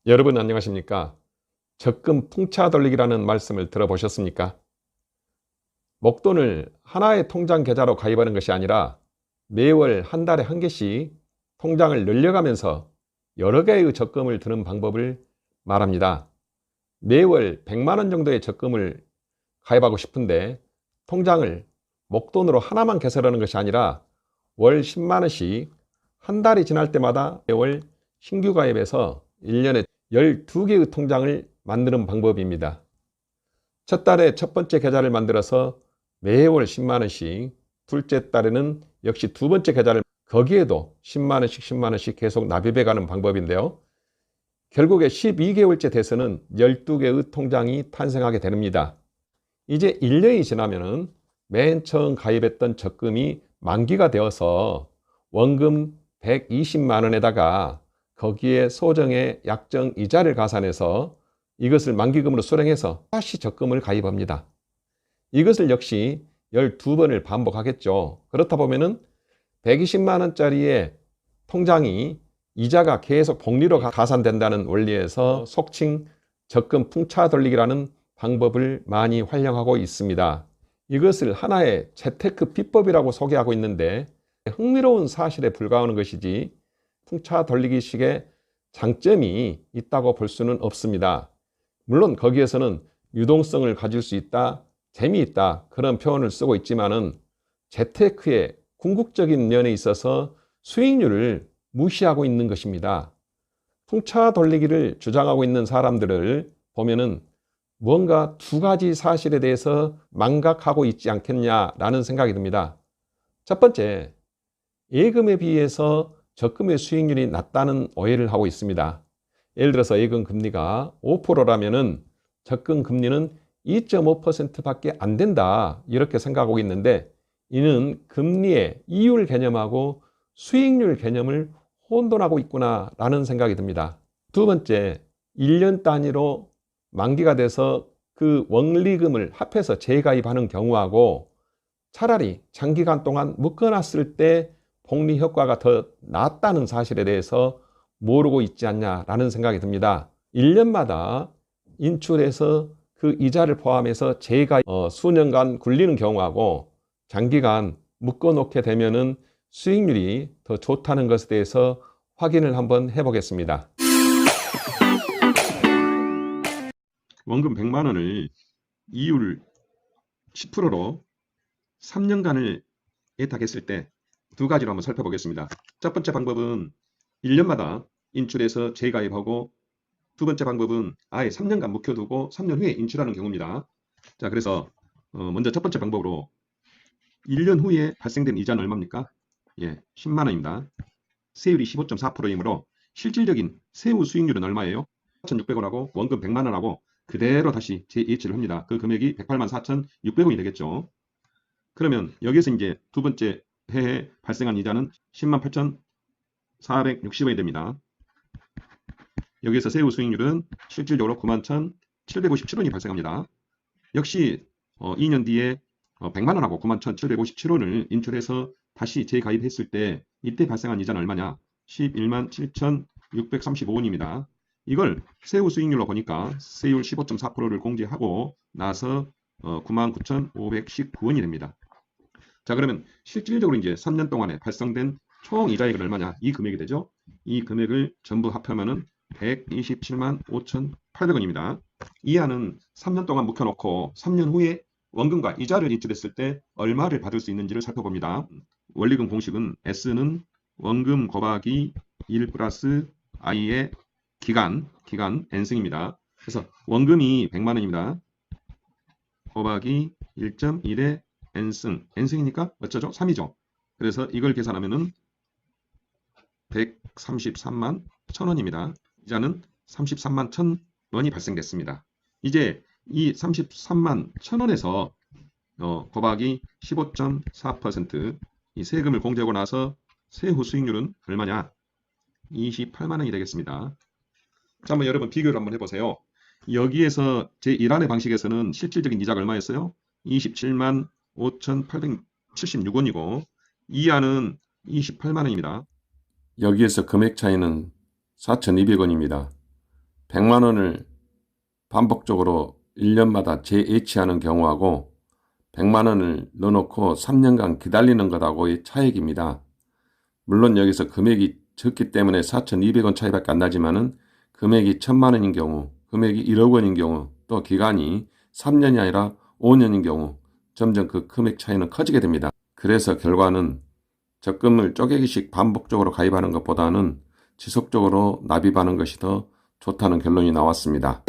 여러분 안녕하십니까? 적금 풍차 돌리기라는 말씀을 들어보셨습니까? 목돈을 하나의 통장 계좌로 가입하는 것이 아니라 매월 한 달에 한 개씩 통장을 늘려가면서 여러 개의 적금을 드는 방법을 말합니다. 매월 100만 원 정도의 적금을 가입하고 싶은데 통장을 목돈으로 하나만 개설하는 것이 아니라 월 10만 원씩 한 달이 지날 때마다 매월 신규 가입해서 1년에 12개의 통장을 만드는 방법입니다. 첫 달에 첫 번째 계좌를 만들어서 매월 10만 원씩, 둘째 달에는 역시 두 번째 계좌를 거기에도 10만 원씩 10만 원씩 계속 납입해 가는 방법인데요. 결국에 12개월째 돼서는 12개의 통장이 탄생하게 됩니다. 이제 1년이 지나면은 맨 처음 가입했던 적금이 만기가 되어서 원금 120만 원에다가 거기에 소정의 약정 이자를 가산해서 이것을 만기금으로 수령해서 다시 적금을 가입합니다. 이것을 역시 12번을 반복하겠죠. 그렇다 보면은 120만 원짜리의 통장이 이자가 계속 복리로 가산된다는 원리에서 속칭 적금 풍차 돌리기라는 방법을 많이 활용하고 있습니다. 이것을 하나의 재테크 비법이라고 소개하고 있는데 흥미로운 사실에 불과하는 것이지 풍차 돌리기식의 장점이 있다고 볼 수는 없습니다. 물론 거기에서는 유동성을 가질 수 있다, 재미있다 그런 표현을 쓰고 있지만은 재테크의 궁극적인 면에 있어서 수익률을 무시하고 있는 것입니다. 풍차 돌리기를 주장하고 있는 사람들을 보면은 뭔가 두 가지 사실에 대해서 망각하고 있지 않겠냐라는 생각이 듭니다. 첫 번째, 예금에 비해서 적금의 수익률이 낮다는 오해를 하고 있습니다. 예를 들어서 예금 금리가 5%라면은 적금 금리는 2.5%밖에 안 된다 이렇게 생각하고 있는데 이는 금리의 이율 개념하고 수익률 개념을 혼돈하고 있구나 라는 생각이 듭니다. 두 번째, 1년 단위로 만기가 돼서 그 원리금을 합해서 재가입하는 경우하고 차라리 장기간 동안 묶어놨을 때 복리 효과가 더 낫다는 사실에 대해서 모르고 있지 않냐라는 생각이 듭니다. 1년마다 인출해서 그 이자를 포함해서 재가입 수년간 굴리는 경우하고 장기간 묶어놓게 되면은 수익률이 더 좋다는 것에 대해서 확인을 한번 해보겠습니다. 원금 100만 원을 이율 10%로 3년간을 예탁했을 때 두 가지로 한번 살펴보겠습니다. 첫 번째 방법은 1년마다 인출해서 재가입하고 두 번째 방법은 아예 3년간 묵혀두고 3년 후에 인출하는 경우입니다. 자, 그래서 먼저 첫 번째 방법으로 1년 후에 발생된 이자는 얼마입니까? 예, 10만 원입니다. 세율이 15.4%이므로 실질적인 세후 수익률은 얼마예요? 4,600원하고 원금 100만 원하고 그대로 다시 재예치를 합니다. 그 금액이 108만 4,600원이 되겠죠. 그러면 여기에서 이제 두 번째 해에 발생한 이자는 10만 8,460원이 됩니다. 여기에서 세후 수익률은 실질적으로 9만 1,757원이 발생합니다. 역시 2년 뒤에 100만 원하고 9만 1,757원을 인출해서 다시 재가입했을 때 이때 발생한 이자는 얼마냐? 11만 7,635원입니다. 이걸 세후 수익률로 보니까 세율 15.4%를 공제하고 나서 9만 9,519원이 됩니다. 자, 그러면 실질적으로 이제 3년 동안에 발생된 총 이자액은 얼마냐? 이 금액이 되죠. 이 금액을 전부 합하면은 127만 5,800원입니다. 이하는 3년 동안 묵혀놓고 3년 후에 원금과 이자를 인출했을 때 얼마를 받을 수 있는지를 살펴봅니다. 원리금 공식은 S는 원금 곱하기 1 플러스 I의 기간 N승입니다. 그래서 원금이 100만 원입니다. 곱하기 1.1의 N승이니까 어쩌죠? 3이죠. 그래서 이걸 계산하면은 133만 1,000원입니다. 이자는 33만 1,000원이 발생됐습니다. 이제 이 33만 1,000원에서 곱하기 15.4% 이 세금을 공제하고 나서 세후 수익률은 얼마냐? 28만 원이 되겠습니다. 자, 한번 여러분 비교를 한번 해보세요. 여기에서 제1안의 방식에서는 실질적인 이자가 얼마였어요? 27만 5,876원이고 2안은 28만 원입니다. 여기에서 금액 차이는 4,200원입니다. 100만 원을 반복적으로 1년마다 재예치하는 경우하고 100만 원을 넣어놓고 3년간 기다리는 것하고의 차액입니다. 물론 여기서 금액이 적기 때문에 4,200원 차이밖에 안 나지만은 금액이 1,000만 원인 경우, 금액이 1억 원인 경우, 또 기간이 3년이 아니라 5년인 경우 점점 그 금액 차이는 커지게 됩니다. 그래서 결과는 적금을 쪼개기식 반복적으로 가입하는 것보다는 지속적으로 납입하는 것이 더 좋다는 결론이 나왔습니다.